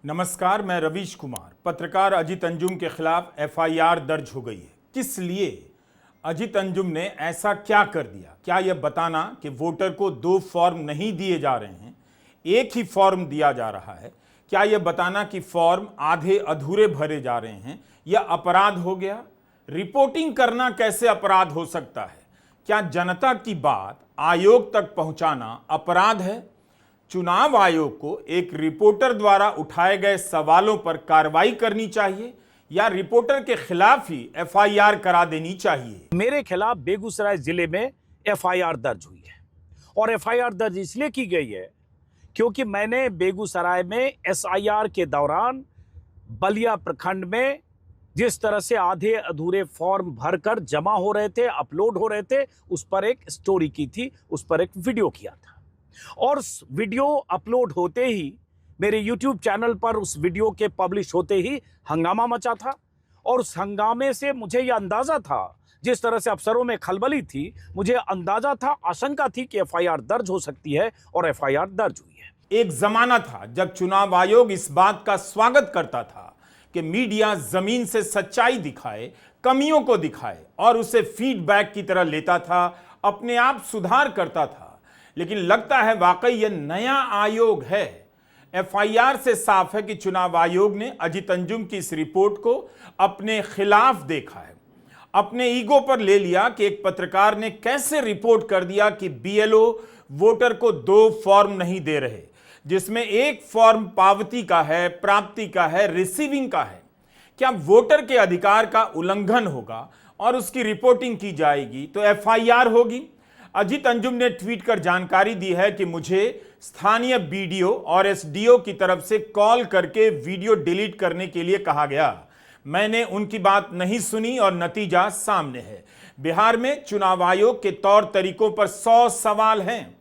नमस्कार, मैं रवीश कुमार। पत्रकार अजीत अंजुम के खिलाफ एफआईआर दर्ज हो गई है। किस लिए? अजीत अंजुम ने ऐसा क्या कर दिया? क्या यह बताना कि वोटर को 2 फॉर्म नहीं दिए जा रहे हैं, एक ही फॉर्म दिया जा रहा है, क्या यह बताना कि फॉर्म आधे अधूरे भरे जा रहे हैं, यह अपराध हो गया? रिपोर्टिंग करना कैसे अपराध हो सकता है? क्या जनता की बात आयोग तक पहुंचाना अपराध है? चुनाव आयोग को एक रिपोर्टर द्वारा उठाए गए सवालों पर कार्रवाई करनी चाहिए या रिपोर्टर के खिलाफ ही एफआईआर करा देनी चाहिए? मेरे खिलाफ बेगूसराय जिले में एफआईआर दर्ज हुई है और एफआईआर दर्ज इसलिए की गई है क्योंकि मैंने बेगूसराय में एसआईआर के दौरान बलिया प्रखंड में जिस तरह से आधे अधूरे फॉर्म भरकर जमा हो रहे थे, अपलोड हो रहे थे, उस पर एक स्टोरी की थी, उस पर एक वीडियो किया था और वीडियो अपलोड होते ही मेरे YouTube चैनल पर उस वीडियो के पब्लिश होते ही हंगामा मचा था और उस हंगामे से मुझे यह अंदाजा था, जिस तरह से अफसरों में खलबली थी, मुझे अंदाजा था, आशंका थी कि एफआईआर दर्ज हो सकती है और एफआईआर दर्ज हुई है। एक जमाना था जब चुनाव आयोग इस बात का स्वागत करता था कि मीडिया जमीन से सच्चाई दिखाए, कमियों को दिखाए और उसे फीडबैक की तरह लेता था, अपने आप सुधार करता था। लेकिन लगता है वाकई यह नया आयोग है। एफआईआर से साफ है कि चुनाव आयोग ने अजीत अंजुम की इस रिपोर्ट को अपने खिलाफ देखा है, अपने ईगो पर ले लिया कि एक पत्रकार ने कैसे रिपोर्ट कर दिया कि बीएलओ वोटर को 2 फॉर्म नहीं दे रहे, जिसमें एक फॉर्म पावती का है, प्राप्ति का है, रिसीविंग का है। क्या वोटर के अधिकार का उल्लंघन होगा और उसकी रिपोर्टिंग की जाएगी तो एफआईआर होगी? अजीत अंजुम ने ट्वीट कर जानकारी दी है कि मुझे स्थानीय बीडीओ और एसडीओ की तरफ से कॉल करके वीडियो डिलीट करने के लिए कहा गया। मैंने उनकी बात नहीं सुनी और नतीजा सामने है। बिहार में चुनाव आयोग के तौर तरीकों पर 100 सवाल हैं।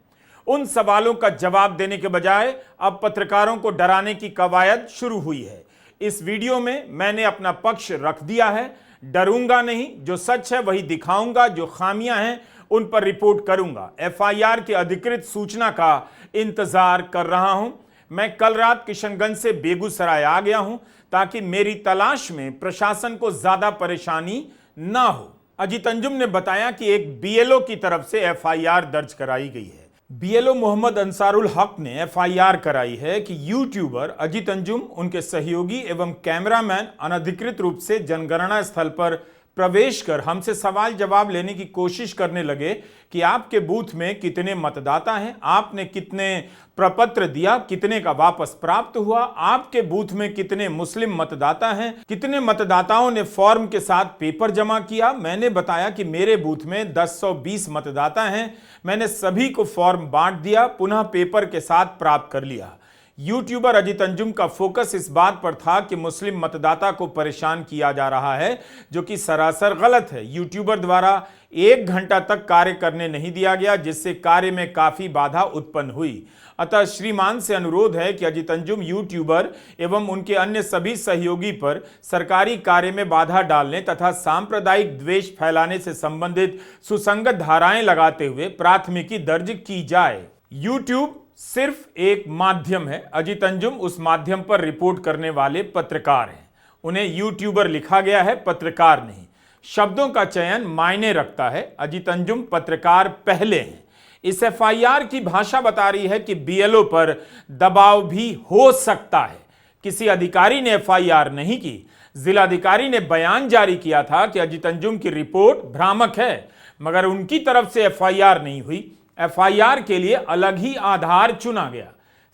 उन सवालों का जवाब देने के बजाय अब पत्रकारों को डराने की कवायद शुरू हुई है। इस वीडियो में मैंने अपना पक्ष रख दिया है। डरूंगा नहीं, जो सच है वही दिखाऊंगा, जो खामियां हैं उन पर रिपोर्ट करूंगा। एफआईआर की अधिकृत सूचना का इंतजार कर रहा हूं। मैं कल रात किशनगंज से बेगूसराय आ गया हूं ताकि मेरी तलाश में प्रशासन को ज्यादा परेशानी ना हो। अजीत अंजुम ने बताया कि एक बीएलओ की तरफ से एफआईआर दर्ज कराई गई है। बीएलओ मोहम्मद अंसारुल हक ने एफआईआर कराई है कि यूट्यूबर अजीत अंजुम, उनके सहयोगी एवं कैमरामैन अनधिकृत रूप से जनगणना स्थल पर प्रवेश कर हमसे सवाल जवाब लेने की कोशिश करने लगे कि आपके बूथ में कितने मतदाता हैं, आपने कितने प्रपत्र दिया, कितने का वापस प्राप्त हुआ, आपके बूथ में कितने मुस्लिम मतदाता हैं, कितने मतदाताओं ने फॉर्म के साथ पेपर जमा किया। मैंने बताया कि मेरे बूथ में 1020 मतदाता हैं, मैंने सभी को फॉर्म बांट दिया, पुनः पेपर के साथ प्राप्त कर लिया। यूट्यूबर अजीत अंजुम का फोकस इस बात पर था कि मुस्लिम मतदाता को परेशान किया जा रहा है, जो कि सरासर गलत है। यूट्यूबर द्वारा 1 घंटा तक कार्य करने नहीं दिया गया, जिससे कार्य में काफी बाधा उत्पन्न हुई। अतः श्रीमान से अनुरोध है कि अजीत अंजुम यूट्यूबर एवं उनके अन्य सभी सहयोगी पर सरकारी कार्य में बाधा डालने तथा सांप्रदायिक द्वेष फैलाने से संबंधित सुसंगत धाराएं लगाते हुए प्राथमिकी दर्ज की जाए। यूट्यूब सिर्फ एक माध्यम है। अजीत अंजुम उस माध्यम पर रिपोर्ट करने वाले पत्रकार हैं। उन्हें यूट्यूबर लिखा गया है, पत्रकार नहीं। शब्दों का चयन मायने रखता है। अजीत अंजुम पत्रकार पहले हैं। इस एफआईआर की भाषा बता रही है कि बीएलओ पर दबाव भी हो सकता है। किसी अधिकारी ने एफआईआर नहीं की। जिलाधिकारी ने बयान जारी किया था कि अजीत अंजुम की रिपोर्ट भ्रामक है, मगर उनकी तरफ से एफआईआर नहीं हुई। एफआईआर के लिए अलग ही आधार चुना गया।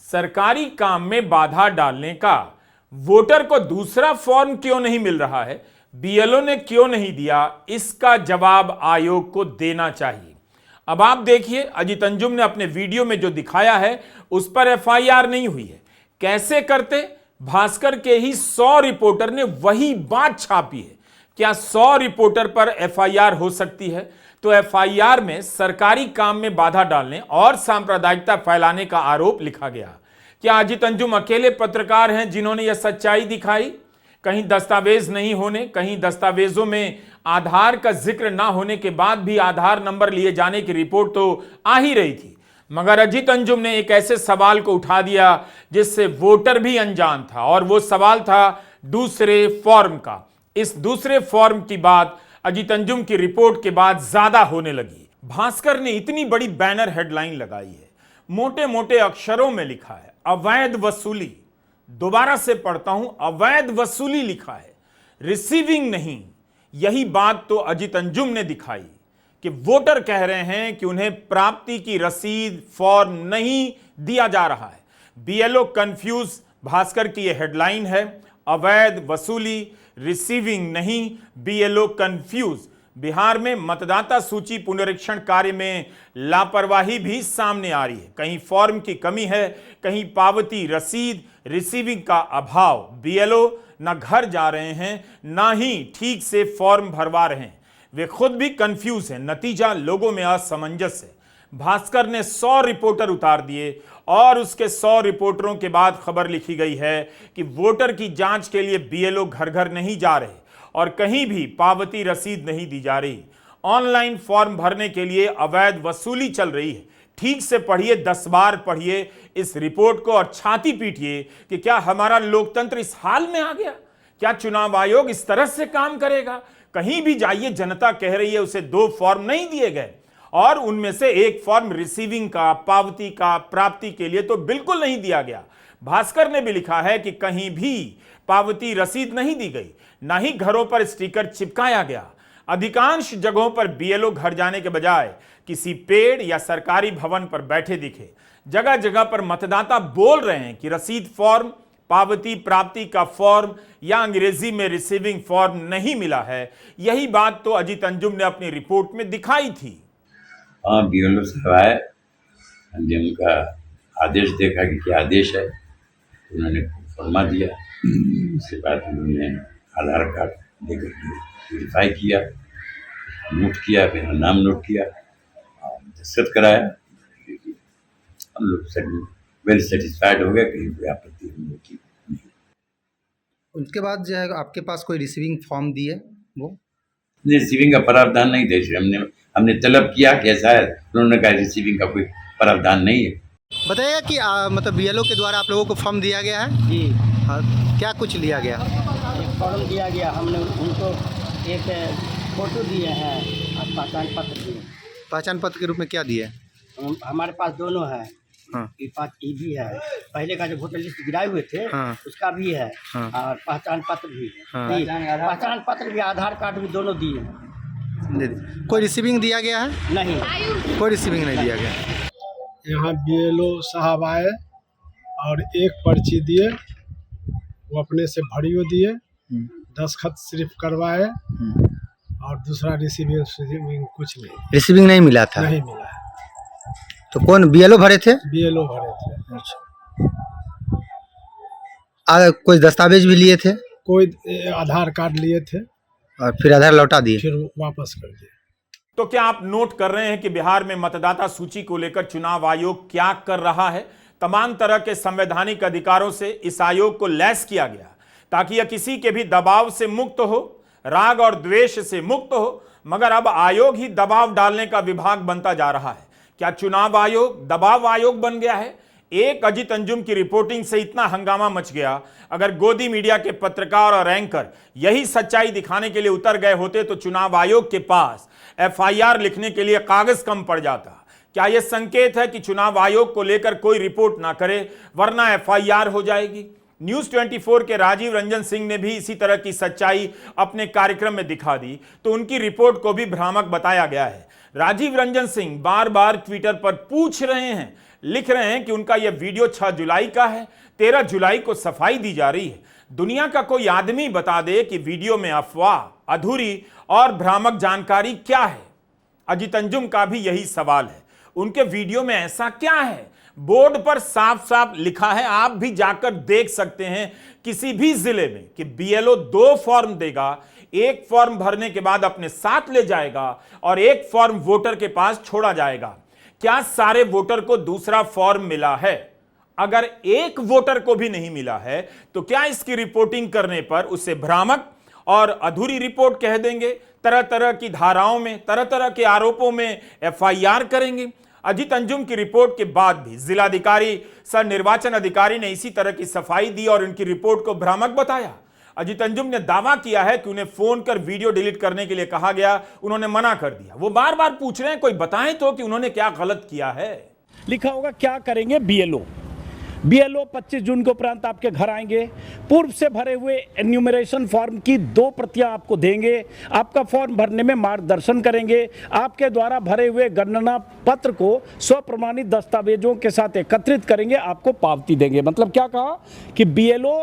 सरकारी काम में बाधा डालने का। वोटर को दूसरा फॉर्म क्यों नहीं मिल रहा है, बीएलओ ने क्यों नहीं दिया, इसका जवाब आयोग को देना चाहिए। अब आप देखिए, अजीत अंजुम ने अपने वीडियो में जो दिखाया है उस पर एफआईआर नहीं हुई है। कैसे करते? भास्कर के ही 100 रिपोर्टर ने वही बात छापी है। क्या 100 रिपोर्टर पर एफआईआर हो सकती है? तो एफआईआर में सरकारी काम में बाधा डालने और सांप्रदायिकता फैलाने का आरोप लिखा गया। क्या अजीत अंजुम अकेले पत्रकार हैं जिन्होंने यह सच्चाई दिखाई? कहीं दस्तावेज नहीं होने, कहीं दस्तावेजों में आधार का जिक्र ना होने के बाद भी आधार नंबर लिए जाने की रिपोर्ट तो आ ही रही थी। मगर अजीत अंजुम ने एक ऐसे सवाल को उठा दिया जिससे वोटर भी अनजान था, और वो सवाल था दूसरे फॉर्म का। इस दूसरे फॉर्म की बात अजीत अंजुम की रिपोर्ट के बाद ज्यादा होने लगी। भास्कर ने इतनी बड़ी बैनर हेडलाइन लगाई है, मोटे मोटे अक्षरों में लिखा है अवैध वसूली। दोबारा से पढ़ता हूं, अवैध वसूली लिखा है, रिसीविंग नहीं। यही बात तो अजीत अंजुम ने दिखाई कि वोटर कह रहे हैं कि उन्हें प्राप्ति की रसीद फॉर्म नहीं दिया जा रहा है। बीएलओ कंफ्यूज, भास्कर की यह हेडलाइन है, अवैध वसूली, रिसीविंग नहीं, बीएलओ कंफ्यूज। बिहार में मतदाता सूची पुनरीक्षण कार्य में लापरवाही भी सामने आ रही है। कहीं फॉर्म की कमी है, कहीं पावती रसीद रिसीविंग का अभाव। बीएलओ न घर जा रहे हैं, ना ही ठीक से फॉर्म भरवा रहे हैं, वे खुद भी कंफ्यूज हैं। नतीजा लोगों में असमंजस है। भास्कर ने 100 रिपोर्टर उतार दिए और उसके 100 रिपोर्टरों के बाद खबर लिखी गई है कि वोटर की जांच के लिए बीएलओ घर घर नहीं जा रहे और कहीं भी पावती रसीद नहीं दी जा रही। ऑनलाइन फॉर्म भरने के लिए अवैध वसूली चल रही है। ठीक से पढ़िए, 10 बार पढ़िए इस रिपोर्ट को और छाती पीटिए कि क्या हमारा लोकतंत्र इस हाल में आ गया? क्या चुनाव आयोग इस तरह से काम करेगा? कहीं भी जाइए, जनता कह रही है उसे 2 फॉर्म नहीं दिए गए और उनमें से एक फॉर्म रिसीविंग का, पावती का, प्राप्ति के लिए तो बिल्कुल नहीं दिया गया। भास्कर ने भी लिखा है कि कहीं भी पावती रसीद नहीं दी गई, ना ही घरों पर स्टिकर चिपकाया गया। अधिकांश जगहों पर बीएलओ घर जाने के बजाय किसी पेड़ या सरकारी भवन पर बैठे दिखे। जगह जगह पर मतदाता बोल रहे हैं कि रसीद फॉर्म, पावती प्राप्ति का फॉर्म या अंग्रेजी में रिसीविंग फॉर्म नहीं मिला है। यही बात तो अजीत अंजुम ने अपनी रिपोर्ट में दिखाई थी। हाँ, बीएलओ साहब आए, हमने उनका आदेश देखा कि क्या आदेश है, उन्होंने फरमा दिया। उसके बाद उन्होंने आधार कार्ड लेकर वेरीफाई किया, नोट किया, मेरा नाम नोट किया और दस्तखत कराया। हम लोग वेल सेटिस्फाइड हो गए, कहीं कोई आपत्ति हम लोग की नहीं। उसके बाद जो है आपके पास कोई रिसीविंग फॉर्म दी है? वो रिसीविंग का प्रावधान नहीं थे। हमने तलब किया कि ऐसा है, उन्होंने कहा रिसीविंग का कोई प्रावधान नहीं है। बताइएगा कि मतलब बीएलओ के द्वारा आप लोगों को फॉर्म दिया गया है? जी, हाँ, क्या कुछ लिया गया? एक फॉर्म दिया गया, हमने उनको एक फ़ोटो दिए हैं और पहचान पत्र दिए। पहचान पत्र के रूप में क्या दिए? हमारे पास दोनों है। हाँ। ये पास ये भी है, पहले का जो वोटर लिस्ट गिराए हुए थे, हाँ। उसका भी है। हाँ। और पहचान पत्र भी है। हाँ। पहचान पत्र भी, आधार कार्ड भी, दोनों दिए हैं। कोई रिसीविंग दिया गया है? नहीं, कोई रिसीविंग नहीं दिया गया। यहाँ बीएलओ साहब आए और एक पर्ची दिए, वो अपने से भरियो दिए, दस्तखत सिर्फ करवाए और दूसरा रिसीविंग कुछ नहीं। रिसीविंग नहीं मिला था? नहीं मिला है। तो कौन बीएलओ भरे थे? बीएलओ भरे थे। कोई दस्तावेज भी लिए थे? कोई आधार कार्ड लिए थे और फिर आधार लौटा दिए? फिर वापस कर दिए। तो क्या आप नोट कर रहे हैं कि बिहार में मतदाता सूची को लेकर चुनाव आयोग क्या कर रहा है? तमाम तरह के संवैधानिक अधिकारों से इस आयोग को लैस किया गया ताकि यह किसी के भी दबाव से मुक्त हो, राग और द्वेष से मुक्त हो। मगर अब आयोग ही दबाव डालने का विभाग बनता जा रहा है। क्या चुनाव आयोग दबाव आयोग बन गया है? एक अजीत अंजुम की रिपोर्टिंग से इतना हंगामा मच गया। अगर गोदी मीडिया के पत्रकार और एंकर यही सच्चाई दिखाने के लिए उतर गए होते तो चुनाव आयोग के पास एफआईआर लिखने के लिए कागज कम पड़ जाता। क्या यह संकेत है कि चुनाव आयोग को लेकर कोई रिपोर्ट ना करे वरना एफआईआर हो जाएगी? न्यूज 24 के राजीव रंजन सिंह ने भी इसी तरह की सच्चाई अपने कार्यक्रम में दिखा दी तो उनकी रिपोर्ट को भी भ्रामक बताया गया है। राजीव रंजन सिंह बार बार ट्विटर पर पूछ रहे हैं, लिख रहे हैं कि उनका यह वीडियो 6 जुलाई का है, 13 जुलाई को सफाई दी जा रही है। दुनिया का कोई आदमी बता दे कि वीडियो में अफवाह, अधूरी और भ्रामक जानकारी क्या है? अजीत अंजुम का भी यही सवाल है। उनके वीडियो में ऐसा क्या है? बोर्ड पर साफ साफ लिखा है, आप भी जाकर देख सकते हैं किसी भी जिले में, कि बीएलओ 2 फॉर्म देगा, एक फॉर्म भरने के बाद अपने साथ ले जाएगा और एक फॉर्म वोटर के पास छोड़ा जाएगा। क्या सारे वोटर को दूसरा फॉर्म मिला है? अगर एक वोटर को भी नहीं मिला है तो क्या इसकी रिपोर्टिंग करने पर उसे भ्रामक और अधूरी रिपोर्ट कह देंगे? तरह तरह की धाराओं में, तरह तरह के आरोपों में एफआईआर करेंगे? अजीत अंजुम की रिपोर्ट के बाद भी जिलाधिकारी सह निर्वाचन अधिकारी ने इसी तरह की सफाई दी और उनकी रिपोर्ट को भ्रामक बताया। अजीत अंजुम ने दावा किया है कि उन्हें फोन कर वीडियो डिलीट करने के लिए कहा गया, उन्होंने मना कर दिया। वो बार बार पूछ रहे हैं कोई बताएं तो कि उन्होंने क्या गलत किया है। लिखा होगा क्या करेंगे बीएलओ 25 जून के उपरांत आपके घर आएंगे, पूर्व से भरे हुए एन्यूमरेशन फॉर्म की 2 प्रतियां आपको देंगे, आपका फॉर्म भरने में मार्गदर्शन करेंगे, आपके द्वारा भरे हुए गणना पत्र को स्वप्रमाणित दस्तावेजों के साथ एकत्रित करेंगे, आपको पावती देंगे। मतलब क्या कहा कि बीएलओ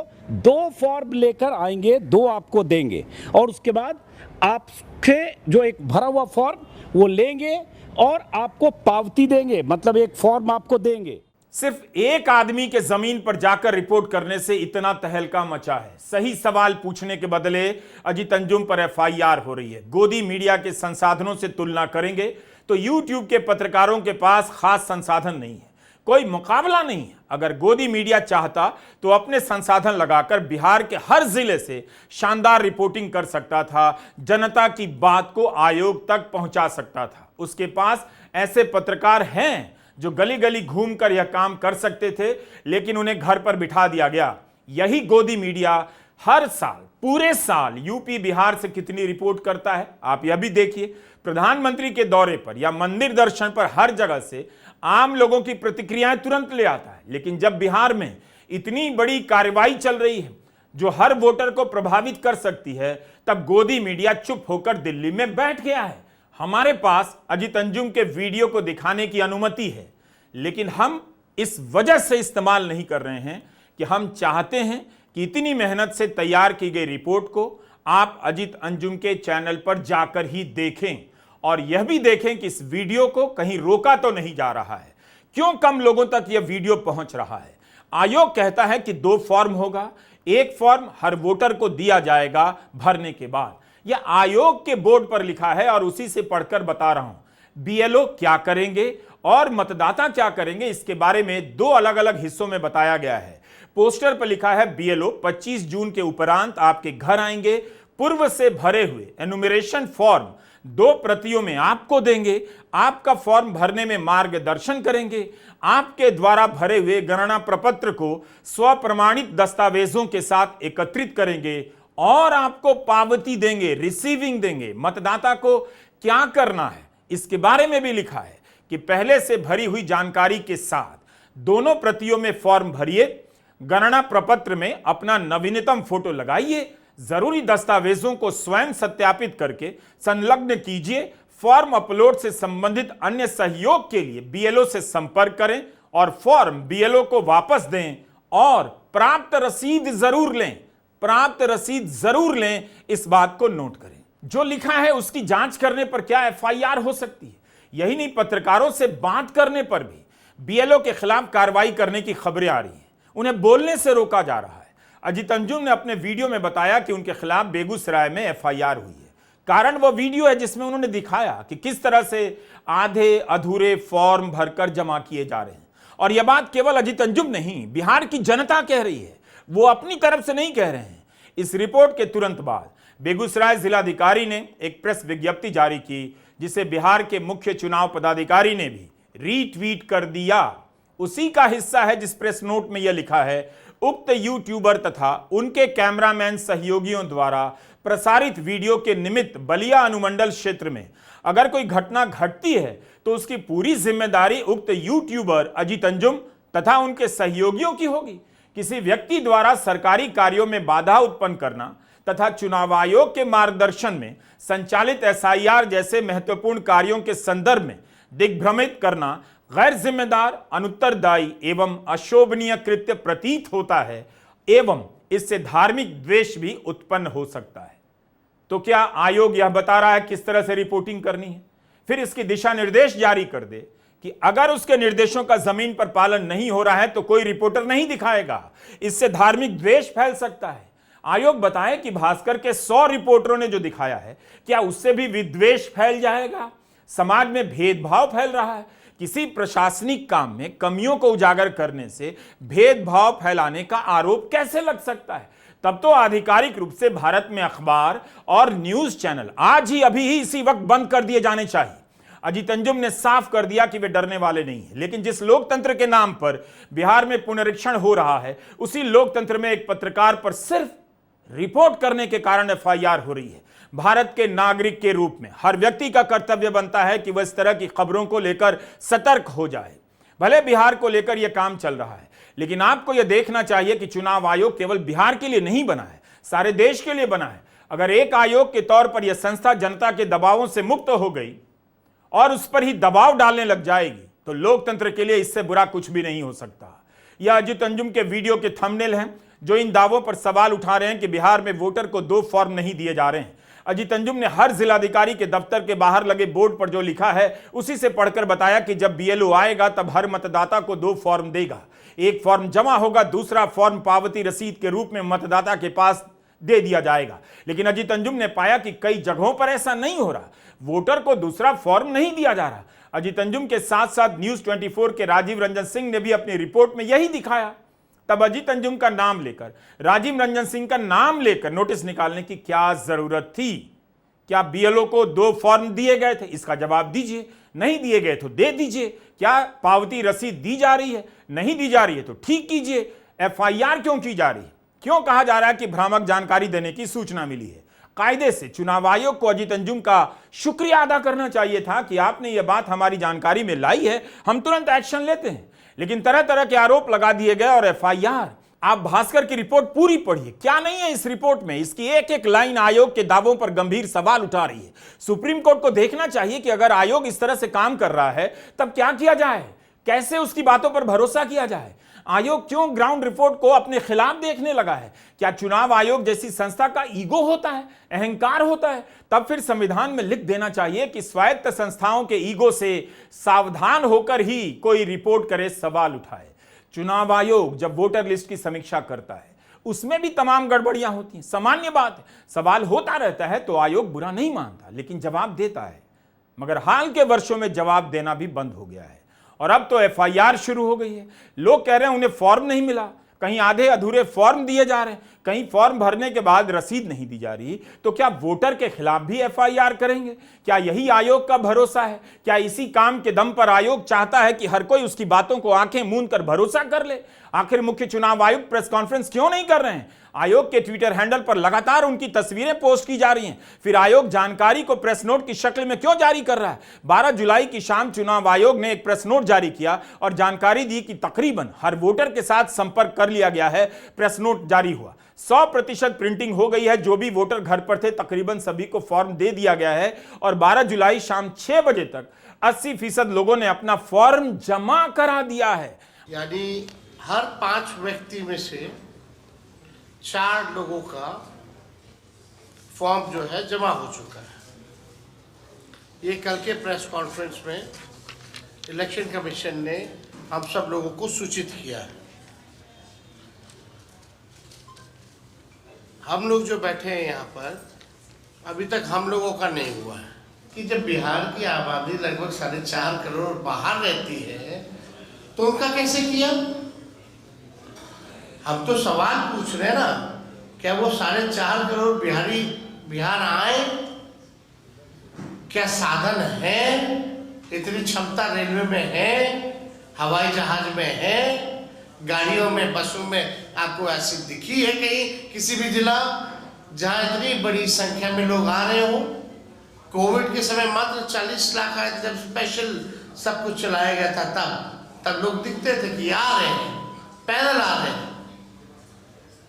2 फॉर्म लेकर आएंगे, 2 आपको देंगे और उसके बाद आपके जो एक भरा हुआ फॉर्म वो लेंगे और आपको पावती देंगे, मतलब एक फॉर्म आपको देंगे। सिर्फ एक आदमी के जमीन पर जाकर रिपोर्ट करने से इतना तहलका मचा है। सही सवाल पूछने के बदले अजीत अंजुम पर एफआईआर हो रही है। गोदी मीडिया के संसाधनों से तुलना करेंगे तो यूट्यूब के पत्रकारों के पास खास संसाधन नहीं है, कोई मुकाबला नहीं है। अगर गोदी मीडिया चाहता तो अपने संसाधन लगाकर बिहार के हर जिले से शानदार रिपोर्टिंग कर सकता था, जनता की बात को आयोग तक पहुंचा सकता था। उसके पास ऐसे पत्रकार हैं जो गली गली घूमकर यह काम कर सकते थे, लेकिन उन्हें घर पर बिठा दिया गया। यही गोदी मीडिया हर साल, पूरे साल यूपी बिहार से कितनी रिपोर्ट करता है आप यह भी देखिए। प्रधानमंत्री के दौरे पर या मंदिर दर्शन पर हर जगह से आम लोगों की प्रतिक्रियाएं तुरंत ले आता है, लेकिन जब बिहार में इतनी बड़ी कार्रवाई चल रही है जो हर वोटर को प्रभावित कर सकती है, तब गोदी मीडिया चुप होकर दिल्ली में बैठ गया है। हमारे पास अजीत अंजुम के वीडियो को दिखाने की अनुमति है, लेकिन हम इस वजह से इस्तेमाल नहीं कर रहे हैं कि हम चाहते हैं कि इतनी मेहनत से तैयार की गई रिपोर्ट को आप अजीत अंजुम के चैनल पर जाकर ही देखें और यह भी देखें कि इस वीडियो को कहीं रोका तो नहीं जा रहा है, क्यों कम लोगों तक यह वीडियो पहुंच रहा है। आयोग कहता है कि 2 फॉर्म होगा, एक फॉर्म हर वोटर को दिया जाएगा भरने के बाद। यह आयोग के बोर्ड पर लिखा है और उसी से पढ़कर बता रहा हूं। बीएलओ क्या करेंगे और मतदाता क्या करेंगे, इसके बारे में 2 अलग अलग हिस्सों में बताया गया है। पोस्टर पर लिखा है बीएलओ 25 जून के उपरांत आपके घर आएंगे, पूर्व से भरे हुए एनुमरेशन फॉर्म 2 प्रतियों में आपको देंगे, आपका फॉर्म भरने में मार्गदर्शन करेंगे, आपके द्वारा भरे हुए गणना प्रपत्र को स्वप्रमाणित दस्तावेजों के साथ एकत्रित करेंगे और आपको पावती देंगे, रिसीविंग देंगे। मतदाता को क्या करना है इसके बारे में भी लिखा है कि पहले से भरी हुई जानकारी के साथ दोनों प्रतियों में फॉर्म भरिए, गणना प्रपत्र में अपना नवीनतम फोटो लगाइए, जरूरी दस्तावेजों को स्वयं सत्यापित करके संलग्न कीजिए। फॉर्म अपलोड से संबंधित अन्य सहयोग के लिए बीएलओ से संपर्क करें और फॉर्म बीएलओ को वापस दें और प्राप्त रसीद जरूर लें, इस बात को नोट करें। जो लिखा है उसकी जांच करने पर क्या एफआईआर हो सकती है? यही नहीं, पत्रकारों से बात करने पर भी बीएलओ के खिलाफ कार्रवाई करने की खबरें आ रही हैं, उन्हें बोलने से रोका जा रहा है। अजीत अंजुम ने अपने वीडियो में बताया कि उनके खिलाफ बेगूसराय में एफआईआर हुई है। कारण वह वीडियो है जिसमें उन्होंने दिखाया कि किस तरह से आधे अधूरे फॉर्म भरकर जमा किए जा रहे हैं। और यह बात केवल अजीत अंजुम नहीं, बिहार की जनता कह रही है, वो अपनी तरफ से नहीं कह रहे हैं। इस रिपोर्ट के तुरंत बाद बेगूसराय जिलाधिकारी ने एक प्रेस विज्ञप्ति जारी की, जिसे बिहार के मुख्य चुनाव पदाधिकारी ने भी रीट्वीट कर दिया। उसी का हिस्सा है जिस प्रेस नोट में यह लिखा है, उक्त यूट्यूबर तथा उनके कैमरामैन सहयोगियों द्वारा प्रसारित वीडियो के निमित्त बलिया अनुमंडल क्षेत्र में अगर कोई घटना घटती है तो उसकी पूरी जिम्मेदारी उक्त यूट्यूबर अजीत अंजुम तथा उनके सहयोगियों की होगी। किसी व्यक्ति द्वारा सरकारी कार्यों में बाधा उत्पन्न करना तथा चुनाव आयोग के मार्गदर्शन में संचालित एसआईआर जैसे महत्वपूर्ण कार्यों के संदर्भ में दिग्भ्रमित करना गैर जिम्मेदार, अनुत्तरदायी एवं अशोभनीय कृत्य प्रतीत होता है एवं इससे धार्मिक द्वेष भी उत्पन्न हो सकता है। तो क्या आयोग यह बता रहा है किस तरह से रिपोर्टिंग करनी है, फिर इसकी दिशा निर्देश जारी कर दे कि अगर उसके निर्देशों का जमीन पर पालन नहीं हो रहा है तो कोई रिपोर्टर नहीं दिखाएगा, इससे धार्मिक द्वेष फैल सकता है। आयोग बताए कि भास्कर के 100 रिपोर्टरों ने जो दिखाया है, क्या उससे भी विद्वेष फैल जाएगा? समाज में भेदभाव फैल रहा है। किसी प्रशासनिक काम में कमियों को उजागर करने से भेदभाव फैलाने का आरोप कैसे लग सकता है? तब तो आधिकारिक रूप से भारत में अखबार और न्यूज चैनल आज ही, अभी ही, इसी वक्त बंद कर दिए जाने चाहिए। अजीत अंजुम ने साफ कर दिया कि वे डरने वाले नहीं हैं। लेकिन जिस लोकतंत्र के नाम पर बिहार में पुनरीक्षण हो रहा है, उसी लोकतंत्र में एक पत्रकार पर सिर्फ रिपोर्ट करने के कारण एफआईआर हो रही है। भारत के नागरिक के रूप में हर व्यक्ति का कर्तव्य बनता है कि वह इस तरह की खबरों को लेकर सतर्क हो जाए। भले बिहार को लेकर यह काम चल रहा है, लेकिन आपको यह देखना चाहिए कि चुनाव आयोग केवल बिहार के लिए नहीं बना है, सारे देश के लिए बना है। अगर एक आयोग के तौर पर यह संस्था जनता के दबावों से मुक्त हो गई और उस पर ही दबाव डालने लग जाएगी, तो लोकतंत्र के लिए इससे बुरा कुछ भी नहीं हो सकता। यह अजीत अंजुम के वीडियो के थंबनेल हैं जो इन दावों पर सवाल उठा रहे हैं कि बिहार में वोटर को 2 फॉर्म नहीं दिए जा रहे हैं। अजीत अंजुम ने हर जिलाधिकारी के दफ्तर के बाहर लगे बोर्ड पर जो लिखा है उसी से पढ़कर बताया कि जब बीएलओ आएगा तब हर मतदाता को 2 फॉर्म देगा। एक फॉर्म जमा होगा, दूसरा फॉर्म पावती रसीद के रूप में मतदाता के पास दे दिया जाएगा। लेकिन अजीत अंजुम ने पाया कि कई जगहों पर ऐसा नहीं हो रहा, वोटर को दूसरा फॉर्म नहीं दिया जा रहा। अजीत अंजुम के साथ साथ न्यूज 24 के राजीव रंजन सिंह ने भी अपनी रिपोर्ट में यही दिखाया। तब अजीत अंजुम का नाम लेकर, राजीव रंजन सिंह का नाम लेकर नोटिस निकालने की क्या जरूरत थी? क्या बीएलओ को 2 फॉर्म दिए गए थे? इसका जवाब दीजिए। नहीं दिए गए तो दे दीजिए। क्या पावती रसीद दी जा रही है? नहीं दी जा रही है तो ठीक कीजिए। एफआईआर क्यों की जा रही है? क्यों कहा जा रहा है कि भ्रामक जानकारी देने की सूचना मिली है? कायदे से चुनाव आयोग को अजीत अंजुम का शुक्रिया अदा करना चाहिए था कि आपने यह बात हमारी जानकारी में लाई है, हम तुरंत एक्शन लेते हैं। लेकिन तरह तरह के आरोप लगा दिए गए और एफआईआर। आप भास्कर की रिपोर्ट पूरी पढ़िए, क्या नहीं है इस रिपोर्ट में? इसकी एक एक लाइन आयोग के दावों पर गंभीर सवाल उठा रही है। सुप्रीम कोर्ट को देखना चाहिए कि अगर आयोग इस तरह से काम कर रहा है तब क्या किया जाए, कैसे उसकी बातों पर भरोसा किया जाए। आयोग क्यों ग्राउंड रिपोर्ट को अपने खिलाफ देखने लगा है? क्या चुनाव आयोग जैसी संस्था का ईगो होता है, अहंकार होता है? तब फिर संविधान में लिख देना चाहिए कि स्वायत्त संस्थाओं के ईगो से सावधान होकर ही कोई रिपोर्ट करे, सवाल उठाए। चुनाव आयोग जब वोटर लिस्ट की समीक्षा करता है उसमें भी तमाम गड़बड़ियां होती हैं, सामान्य बात है। सवाल होता रहता है तो आयोग बुरा नहीं मानता, लेकिन जवाब देता है। मगर हाल के वर्षों में जवाब देना भी बंद हो गया है और अब तो एफआईआर शुरू हो गई है। लोग कह रहे हैं उन्हें फॉर्म नहीं मिला, कहीं आधे अधूरे फॉर्म दिए जा रहे हैं, कहीं फॉर्म भरने के बाद रसीद नहीं दी जा रही। तो क्या वोटर के खिलाफ भी एफआईआर करेंगे? क्या यही आयोग का भरोसा है? क्या इसी काम के दम पर आयोग चाहता है कि हर कोई उसकी बातों को आंखें मूंद कर भरोसा कर ले? आखिर मुख्य चुनाव आयुक्त प्रेस कॉन्फ्रेंस क्यों नहीं कर रहे हैं? आयोग के ट्विटर हैंडल पर लगातार उनकी तस्वीरें पोस्ट की जा रही हैं। फिर आयोग जानकारी को प्रेस नोट की शक्ल में क्यों जारी कर रहा है? 12 जुलाई की शाम चुनाव आयोग ने एक प्रेस नोट जारी किया और जानकारी दी कि तकरीबन हर वोटर के साथ संपर्क कर लिया गया है। प्रेस नोट जारी हुआ, 100% प्रिंटिंग हो गई है। जो भी वोटर घर पर थे तकरीबन सभी को फॉर्म दे दिया गया है और 12 जुलाई शाम 6 बजे तक 80% लोगों ने अपना फॉर्म जमा करा दिया है। यानी हर 5 व्यक्ति में से 4 लोगों का फॉर्म जो है जमा हो चुका है। ये कल के प्रेस कॉन्फ्रेंस में इलेक्शन कमीशन ने हम सब लोगों को सूचित किया है। हम लोग जो बैठे हैं यहाँ पर, अभी तक हम लोगों का नहीं हुआ है कि जब बिहार की आबादी लगभग 4.5 करोड़ बाहर रहती है तो उनका कैसे किया? हम तो सवाल पूछ रहे हैं ना, क्या वो 4.5 करोड़ बिहारी बिहार आए? क्या साधन है? इतनी क्षमता रेलवे में है, हवाई जहाज में है, गाड़ियों में, बसों में आपको ऐसी दिखी है कहीं किसी भी जिला जहां इतनी बड़ी संख्या में लोग आ रहे हो? कोविड के समय मात्र 40 लाख आए थे जब स्पेशल सब कुछ चलाया गया था, तब लोग दिखते थे कि आ रहे हैं, पैदल आ रहे हैं।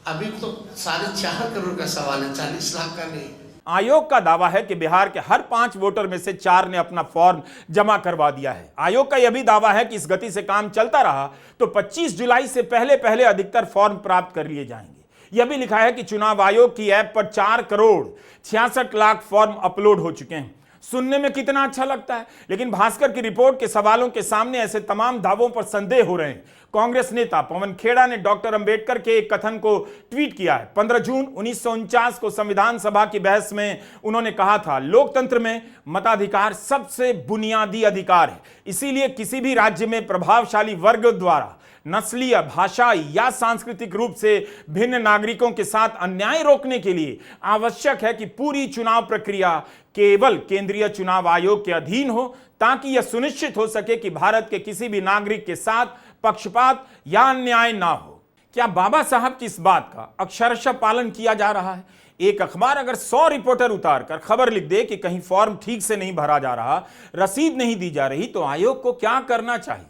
अभी तो 4.5 करोड़ का सवाल है, 40 लाख का नहीं। आयोग का दावा है कि बिहार के हर 5 वोटर में से 4 ने अपना फॉर्म जमा करवा दिया है। आयोग का यह भी दावा है कि इस गति से काम चलता रहा तो 25 जुलाई से पहले अधिकतर फॉर्म प्राप्त कर लिए जाएंगे। यह भी लिखा है कि चुनाव आयोग की ऐप पर 4 करोड़ 66 लाख फॉर्म अपलोड हो चुके हैं। सुनने में कितना अच्छा लगता है, लेकिन भास्कर की रिपोर्ट के सवालों के सामने ऐसे तमाम दावों पर संदेह हो रहे हैं। कांग्रेस नेता पवन खेड़ा ने डॉक्टर अंबेडकर के एक कथन को ट्वीट किया है। 15 जून 1949 को संविधान सभा की बहस में उन्होंने कहा था, लोकतंत्र में मताधिकार सबसे बुनियादी अधिकार है, इसीलिए किसी भी राज्य में प्रभावशाली वर्ग द्वारा नस्लीय, भाषाई या सांस्कृतिक रूप से भिन्न नागरिकों के साथ अन्याय रोकने के लिए आवश्यक है कि पूरी चुनाव प्रक्रिया केवल केंद्रीय चुनाव आयोग के अधीन हो, ताकि यह सुनिश्चित हो सके कि भारत के किसी भी नागरिक के साथ पक्षपात या अन्याय ना हो। क्या बाबा साहब की इस बात का अक्षरशः पालन किया जा रहा है? एक अखबार अगर 100 रिपोर्टर उतारकर खबर लिख दे कि कहीं फॉर्म ठीक से नहीं भरा जा रहा, रसीद नहीं दी जा रही, तो आयोग को क्या करना चाहिए?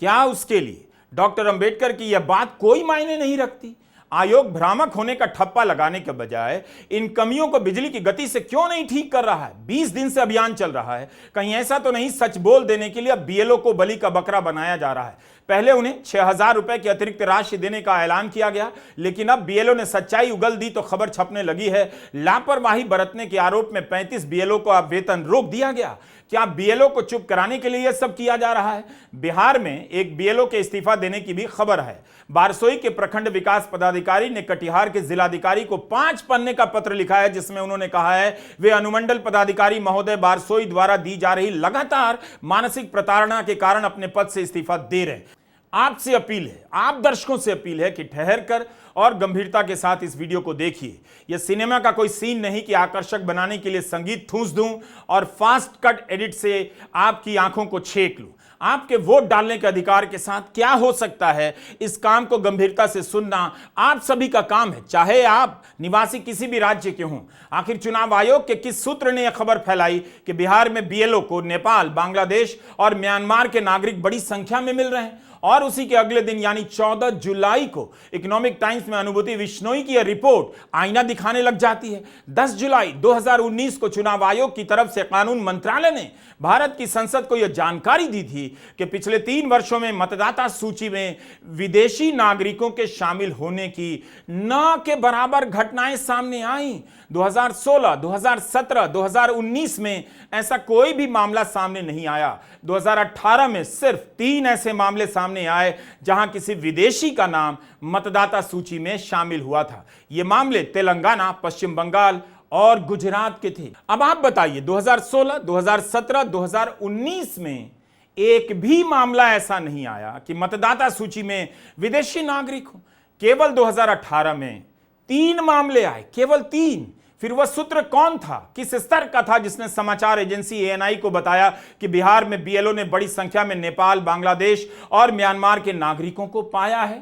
क्या उसके लिए डॉक्टर अंबेडकर की यह बात कोई मायने नहीं रखती? आयोग भ्रामक होने का ठप्पा लगाने के बजाय इन कमियों को बिजली की गति से क्यों नहीं ठीक कर रहा है? 20 दिन से अभियान चल रहा है। कहीं ऐसा तो नहीं सच बोल देने के लिए अब बीएलओ को बलि का बकरा बनाया जा रहा है? पहले उन्हें 6,000 रुपए की अतिरिक्त राशि देने का ऐलान किया गया, लेकिन अब बीएलओ ने सच्चाई उगल दी तो खबर छपने लगी है लापरवाही बरतने के आरोप में 35 बीएलओ को अब वेतन रोक दिया गया। क्या बीएलओ को चुप कराने के लिए यह सब किया जा रहा है? बिहार में एक बीएलओ के इस्तीफा देने की भी खबर है। बारसोई के प्रखंड विकास पदाधिकारी ने कटिहार के जिलाधिकारी को 5 पन्ने का पत्र लिखा है, जिसमें उन्होंने कहा है वे अनुमंडल पदाधिकारी महोदय बारसोई द्वारा दी जा रही लगातार मानसिक प्रताड़ना के कारण अपने पद से इस्तीफा दे रहे हैं। आपसे अपील है, आप दर्शकों से अपील है कि ठहर कर और गंभीरता के साथ इस वीडियो को देखिए। यह सिनेमा का कोई सीन नहीं कि आकर्षक बनाने के लिए संगीत ठूंस दूं और फास्ट कट एडिट से आपकी आंखों को छेक लूं। आपके वोट डालने के अधिकार के साथ क्या हो सकता है, इस काम को गंभीरता से सुनना आप सभी का काम है, चाहे आप निवासी किसी भी राज्य के हों। आखिर चुनाव आयोग के किस सूत्र ने यह खबर फैलाई कि बिहार में बीएलओ को नेपाल, बांग्लादेश और म्यांमार के नागरिक बड़ी संख्या में मिल रहे हैं? और उसी के अगले दिन यानी 14 जुलाई को इकोनॉमिक टाइम्स में अनुभूति बिश्नोई की यह रिपोर्ट आईना दिखाने लग जाती है। 10 जुलाई 2019 को चुनाव आयोग की तरफ से कानून मंत्रालय ने भारत की संसद को यह जानकारी दी थी कि पिछले 3 वर्षों में मतदाता सूची में विदेशी नागरिकों के शामिल होने की न के बराबर घटनाएं सामने आई। 2016, 2017, 2019 में ऐसा कोई भी मामला सामने नहीं आया। 2018 में सिर्फ 3 ऐसे मामले सामने आए जहां किसी विदेशी का नाम मतदाता सूची में शामिल हुआ था। ये मामले तेलंगाना, पश्चिम बंगाल और गुजरात के थे। अब आप बताइए 2016, 2017, 2019 में एक भी मामला ऐसा नहीं आया कि मतदाता सूची में विदेशी नागरिक हो। केवल 2018 में 3 मामले आए, केवल 3। फिर वह सूत्र कौन था, किस स्तर का था, जिसने समाचार एजेंसी एएनआई को बताया कि बिहार में बीएलओ ने बड़ी संख्या में नेपाल, बांग्लादेश और म्यांमार के नागरिकों को पाया है?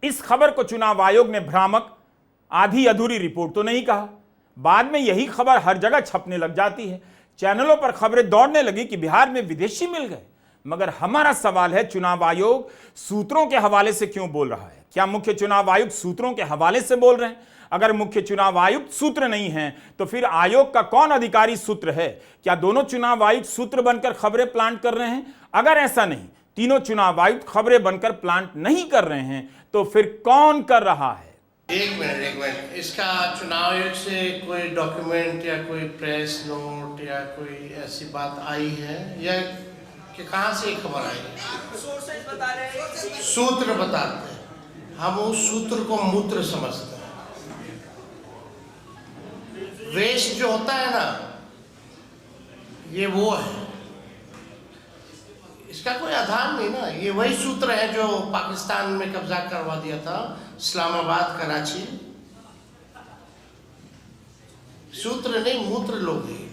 इस खबर को चुनाव आयोग ने भ्रामक, आधी अधूरी रिपोर्ट तो नहीं कहा। बाद में यही खबर हर जगह छपने लग जाती है। चैनलों पर खबरें दौड़ने लगी कि बिहार में विदेशी मिल गए। मगर हमारा सवाल है, चुनाव आयोग सूत्रों के हवाले से क्यों बोल रहा है? क्या मुख्य चुनाव आयुक्त सूत्रों के हवाले से बोल रहे हैं? अगर मुख्य चुनाव आयुक्त सूत्र नहीं है तो फिर आयोग का कौन अधिकारी सूत्र है? क्या दोनों चुनाव आयुक्त सूत्र बनकर खबरें प्लांट कर रहे हैं? अगर ऐसा नहीं, तीनों चुनाव आयुक्त खबरें बनकर प्लांट नहीं कर रहे हैं, तो फिर कौन कर रहा है? एक मिनट, इसका चुनाव आयोग से कोई डॉक्यूमेंट या कोई प्रेस नोट या कोई ऐसी बात आई है, या कि कहाँ से खबर आई? सूत्र बताते हैं, हम उस सूत्र को मूत्र समझते हैं। वेस्ट जो होता है ना, ये वो है, इसका कोई आधार नहीं ना। ये वही सूत्र है जो पाकिस्तान में कब्जा करवा दिया था, इस्लामाबाद, कराची। सूत्र नहीं, मूत्र लोग हैं।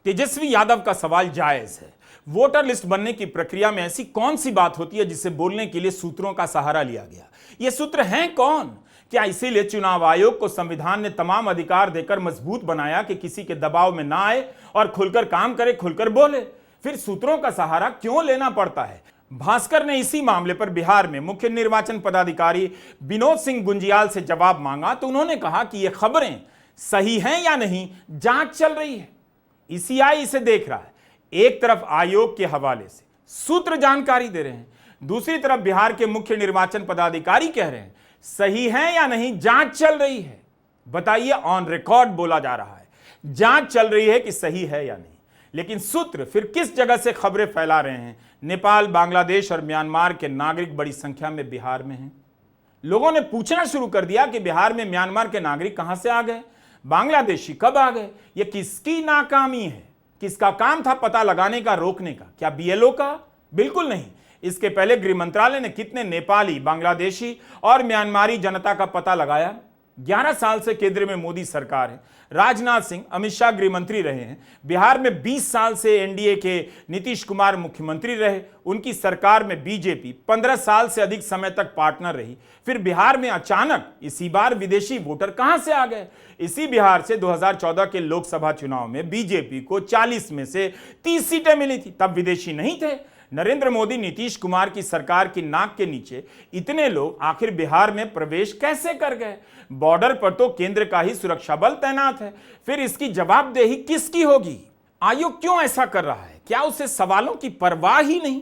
तेजस्वी यादव का सवाल जायज है। वोटर लिस्ट बनने की प्रक्रिया में ऐसी कौन सी बात होती है जिसे बोलने के लिए सूत्रों का सहारा लिया गया? ये सूत्र हैं कौन? क्या इसीलिए चुनाव आयोग को संविधान ने तमाम अधिकार देकर मजबूत बनाया कि किसी के दबाव में ना आए और खुलकर काम करे, खुलकर बोले? फिर सूत्रों का सहारा क्यों लेना पड़ता है? भास्कर ने इसी मामले पर बिहार में मुख्य निर्वाचन पदाधिकारी विनोद सिंह गुंजियाल से जवाब मांगा तो उन्होंने कहा कि ये खबरें सही हैं या नहीं, जांच चल रही है। ईसीआई इसे देख रहा है। एक तरफ आयोग के हवाले से सूत्र जानकारी दे रहे हैं, दूसरी तरफ बिहार के मुख्य निर्वाचन पदाधिकारी कह रहे हैं सही है या नहीं, जांच चल रही है। बताइए, ऑन रिकॉर्ड बोला जा रहा है जांच चल रही है कि सही है या नहीं। लेकिन सूत्र फिर किस जगह से खबरें फैला रहे हैं? नेपाल, बांग्लादेश और म्यांमार के नागरिक बड़ी संख्या में बिहार में हैं। लोगों ने पूछना शुरू कर दिया कि बिहार में म्यांमार के नागरिक कहां से आ गए, बांग्लादेशी कब आ गए? ये किसकी नाकामी है? किसका काम था पता लगाने का, रोकने का? क्या बीएलओ का? बिल्कुल नहीं। इसके पहले गृह मंत्रालय ने कितने नेपाली, बांग्लादेशी और म्यांमारी जनता का पता लगाया? 11 साल से केंद्र में मोदी सरकार है। राजनाथ सिंह, अमित शाह गृह मंत्री रहे हैं। बिहार में 20 साल से एनडीए के नीतीश कुमार मुख्यमंत्री रहे। उनकी सरकार में बीजेपी 15 साल से अधिक समय तक पार्टनर रही। फिर बिहार में अचानक इसी बार विदेशी वोटर कहां से आ गए? इसी बिहार से 2014 के लोकसभा चुनाव में बीजेपी को 40 में से 30 सीटें मिली थी। तब विदेशी नहीं थे। नरेंद्र मोदी, नीतीश कुमार की सरकार की नाक के नीचे इतने लोग आखिर बिहार में प्रवेश कैसे कर गए? बॉर्डर पर तो केंद्र का ही सुरक्षा बल तैनात है। फिर इसकी जवाबदेही किसकी होगी? आयोग क्यों ऐसा कर रहा है? क्या उसे सवालों की परवाह ही नहीं?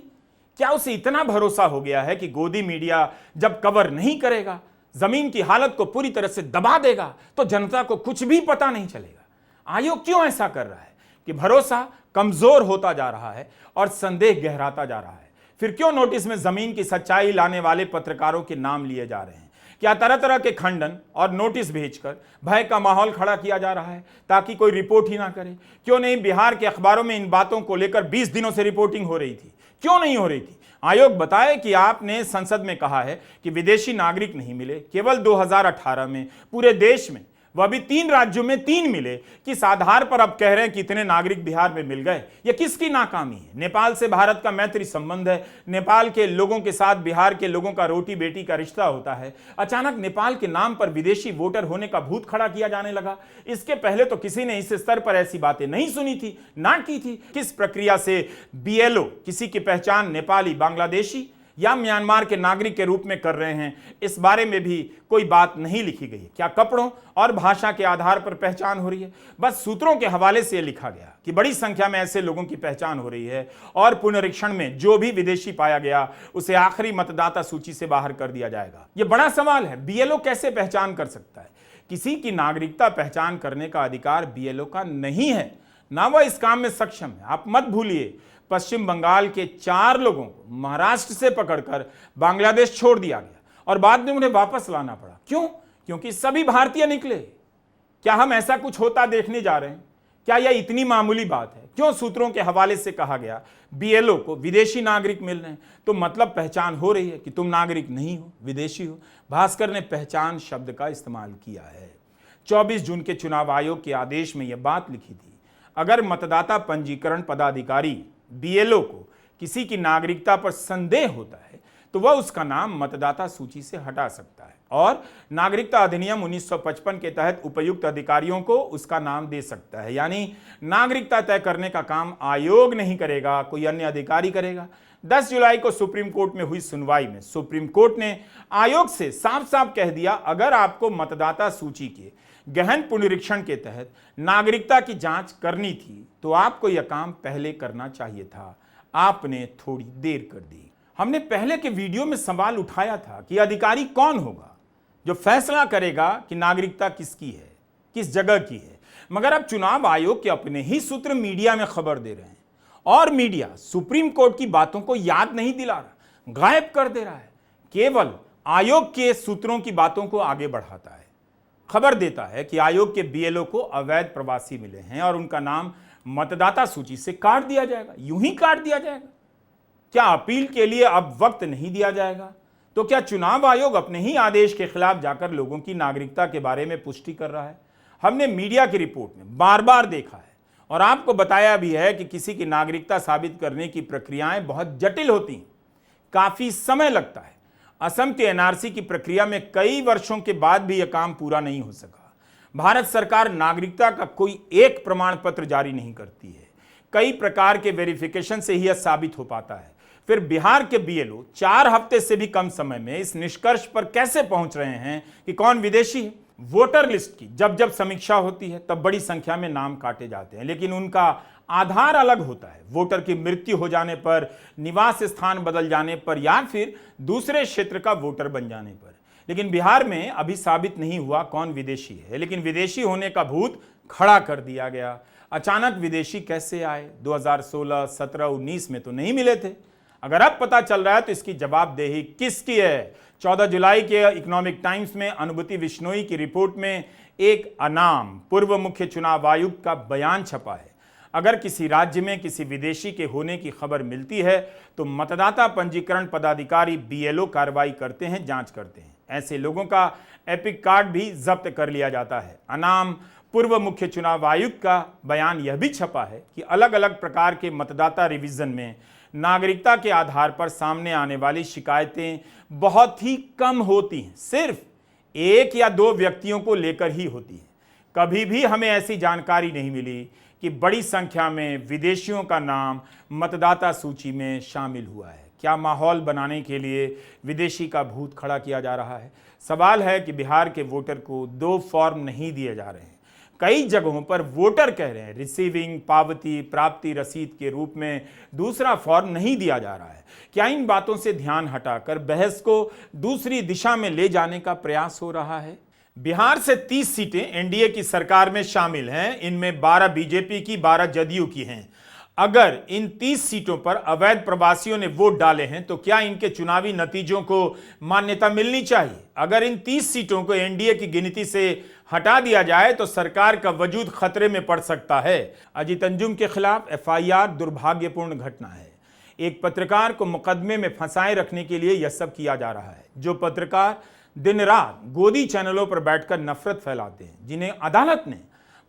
क्या उसे इतना भरोसा हो गया है कि गोदी मीडिया जब कवर नहीं करेगा, जमीन की हालत को पूरी तरह से दबा देगा, तो जनता को कुछ भी पता नहीं चलेगा? आयोग क्यों ऐसा कर रहा है कि भरोसा कमजोर होता जा रहा है और संदेह गहराता जा रहा है? फिर क्यों नोटिस में जमीन की सच्चाई लाने वाले पत्रकारों के नाम लिए जा रहे हैं? क्या तरह तरह के खंडन और नोटिस भेजकर भय का माहौल खड़ा किया जा रहा है ताकि कोई रिपोर्ट ही ना करे? क्यों नहीं बिहार के अखबारों में इन बातों को लेकर 20 दिनों से रिपोर्टिंग हो रही थी? क्यों नहीं हो रही थी? आयोग बताए कि आपने संसद में कहा है कि विदेशी नागरिक नहीं मिले। केवल 2018 में पूरे देश में, वह भी 3 राज्यों में 3 मिले। किस आधार पर अब कह रहे हैं कि इतने नागरिक बिहार में मिल गए? यह किसकी नाकामी है? नेपाल से भारत का मैत्री संबंध है। नेपाल के लोगों के साथ बिहार के लोगों का रोटी बेटी का रिश्ता होता है। अचानक नेपाल के नाम पर विदेशी वोटर होने का भूत खड़ा किया जाने लगा। इसके पहले तो किसी ने इस स्तर पर ऐसी बातें नहीं सुनी थी, ना की थी। किस प्रक्रिया से बीएलओ किसी की पहचान नेपाली, बांग्लादेशी या म्यांमार के नागरिक के रूप में कर रहे हैं, इस बारे में भी कोई बात नहीं लिखी गई। क्या कपड़ों और भाषा के आधार पर पहचान हो रही है? बस सूत्रों के हवाले से लिखा गया कि बड़ी संख्या में ऐसे लोगों की पहचान हो रही है और पुनरीक्षण में जो भी विदेशी पाया गया उसे आखिरी मतदाता सूची से बाहर कर दिया जाएगा। यह बड़ा सवाल है। बीएलओ कैसे पहचान कर सकता है? किसी की नागरिकता पहचान करने का अधिकार बीएलओ का नहीं है, ना वह इस काम में सक्षम है। आप मत भूलिए, पश्चिम बंगाल के 4 लोगों को महाराष्ट्र से पकड़कर बांग्लादेश छोड़ दिया गया और बाद में उन्हें वापस लाना पड़ा। क्यों? क्योंकि सभी भारतीय निकले। क्या हम ऐसा कुछ होता देखने जा रहे हैं? क्या यह इतनी मामूली बात है? क्यों सूत्रों के हवाले से कहा गया बीएलओ को विदेशी नागरिक मिल रहे हैं तो मतलब पहचान हो रही है कि तुम नागरिक नहीं हो, विदेशी हो। भास्कर ने पहचान शब्द का इस्तेमाल किया है। 24 जून के चुनाव आयोग के आदेश में यह बात लिखी थी, अगर मतदाता पंजीकरण पदाधिकारी बीएलओ को किसी की नागरिकता पर संदेह होता है तो वह उसका नाम मतदाता सूची से हटा सकता है और नागरिकता अधिनियम 1955 के तहत उपयुक्त अधिकारियों को उसका नाम दे सकता है। यानी नागरिकता तय करने का काम आयोग नहीं करेगा, कोई अन्य अधिकारी करेगा। 10 जुलाई को सुप्रीम कोर्ट में हुई सुनवाई में सुप्रीम कोर्ट ने आयोग से साफ साफ कह दिया, अगर आपको मतदाता सूची के गहन पुनरीक्षण के तहत नागरिकता की जांच करनी थी तो आपको यह काम पहले करना चाहिए था, आपने थोड़ी देर कर दी। हमने पहले के वीडियो में सवाल उठाया था कि अधिकारी कौन होगा जो फैसला करेगा कि नागरिकता किसकी है, किस जगह की है। मगर अब चुनाव आयोग के अपने ही सूत्र मीडिया में खबर दे रहे हैं और मीडिया सुप्रीम कोर्ट की बातों को याद नहीं दिला रहा, गायब कर दे रहा है। केवल आयोग के सूत्रों की बातों को आगे बढ़ाता है। खबर देता है कि आयोग के बीएलओ को अवैध प्रवासी मिले हैं और उनका नाम मतदाता सूची से काट दिया जाएगा। यूं ही काट दिया जाएगा? क्या अपील के लिए अब वक्त नहीं दिया जाएगा? तो क्या चुनाव आयोग अपने ही आदेश के खिलाफ जाकर लोगों की नागरिकता के बारे में पुष्टि कर रहा है? हमने मीडिया की रिपोर्ट में बार बार देखा है और आपको बताया भी है कि किसी की नागरिकता साबित करने की प्रक्रियाएं बहुत जटिल होती हैं, काफी समय लगता है। असम के एनआरसी की प्रक्रिया में कई वर्षों के बाद भी यह काम पूरा नहीं हो सका। भारत सरकार नागरिकता का कोई एक प्रमाण पत्र जारी नहीं करती है, कई प्रकार के वेरिफिकेशन से ही यह साबित हो पाता है। फिर बिहार के बीएलओ 4 हफ्ते से भी कम समय में इस निष्कर्ष पर कैसे पहुंच रहे हैं कि कौन विदेशी है? वोटर लिस्ट की जब जब समीक्षा होती है तब बड़ी संख्या में नाम काटे जाते हैं, लेकिन उनका आधार अलग होता है। वोटर की मृत्यु हो जाने पर, निवास स्थान बदल जाने पर या फिर दूसरे क्षेत्र का वोटर बन जाने पर। लेकिन बिहार में अभी साबित नहीं हुआ कौन विदेशी है, लेकिन विदेशी होने का भूत खड़ा कर दिया गया। अचानक विदेशी कैसे आए? 2016, 17, 19 में तो नहीं मिले थे। अगर अब पता चल रहा है तो इसकी जवाबदेही किसकी है? 14 जुलाई के इकोनॉमिक टाइम्स में अनुभूति बिश्नोई की रिपोर्ट में एक अनाम पूर्व मुख्य चुनाव आयुक्त का बयान छपा है। अगर किसी राज्य में किसी विदेशी के होने की खबर मिलती है तो मतदाता पंजीकरण पदाधिकारी BLO कार्रवाई करते हैं, जांच करते हैं। ऐसे लोगों का एपिक कार्ड भी जब्त कर लिया जाता है। अनाम पूर्व मुख्य चुनाव आयुक्त का बयान यह भी छपा है कि अलग अलग प्रकार के मतदाता रिवीजन में नागरिकता के आधार पर सामने आने वाली शिकायतें बहुत ही कम होती हैं, सिर्फ 1 या 2 व्यक्तियों को लेकर ही होती हैं। कभी भी हमें ऐसी जानकारी नहीं मिली कि बड़ी संख्या में विदेशियों का नाम मतदाता सूची में शामिल हुआ है। क्या माहौल बनाने के लिए विदेशी का भूत खड़ा किया जा रहा है? सवाल है कि बिहार के वोटर को 2 फॉर्म नहीं दिए जा रहे हैं। कई जगहों पर वोटर कह रहे हैं रिसीविंग पावती प्राप्ति रसीद के रूप में दूसरा फॉर्म नहीं दिया जा रहा है। क्या इन बातों से ध्यान हटाकर बहस को दूसरी दिशा में ले जाने का प्रयास हो रहा है? बिहार से 30 सीटें एनडीए की सरकार में शामिल हैं। इनमें 12 बीजेपी की, 12 जदयू की हैं। अगर इन 30 सीटों पर अवैध प्रवासियों ने वोट डाले हैं तो क्या इनके चुनावी नतीजों को मान्यता मिलनी चाहिए? अगर इन 30 सीटों को एनडीए की गिनती से हटा दिया जाए तो सरकार का वजूद खतरे में पड़ सकता है। अजीत अंजुम के खिलाफ एफआईआर दुर्भाग्यपूर्ण घटना है। एक पत्रकार को मुकदमे में फंसाए रखने के लिए यह सब किया जा रहा है। जो पत्रकार दिन रात गोदी चैनलों पर बैठकर नफरत फैलाते हैं, जिन्हें अदालत ने,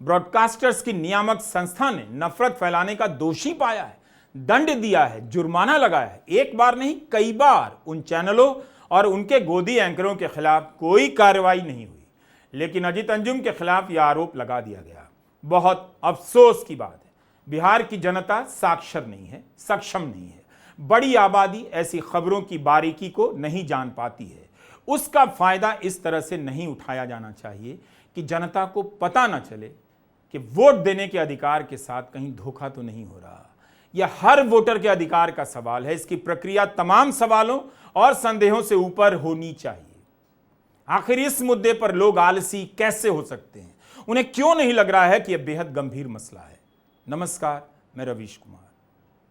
ब्रॉडकास्टर्स की नियामक संस्था ने नफरत फैलाने का दोषी पाया है, दंड दिया है, जुर्माना लगाया है, एक बार नहीं कई बार उन चैनलों और उनके गोदी एंकरों के खिलाफ कोई कार्रवाई नहीं हुई। लेकिन अजीत अंजुम के खिलाफ यह आरोप लगा दिया गया। बहुत अफसोस की बात है, बिहार की जनता साक्षर नहीं है, सक्षम नहीं है। बड़ी आबादी ऐसी खबरों की बारीकी को नहीं जान पाती है। उसका फायदा इस तरह से नहीं उठाया जाना चाहिए कि जनता को पता न चले कि वोट देने के अधिकार के साथ कहीं धोखा तो नहीं हो रहा। यह हर वोटर के अधिकार का सवाल है। इसकी प्रक्रिया तमाम सवालों और संदेहों से ऊपर होनी चाहिए। आखिर इस मुद्दे पर लोग आलसी कैसे हो सकते हैं? उन्हें क्यों नहीं लग रहा है कि यह बेहद गंभीर मसला है? नमस्कार, मैं रवीश कुमार।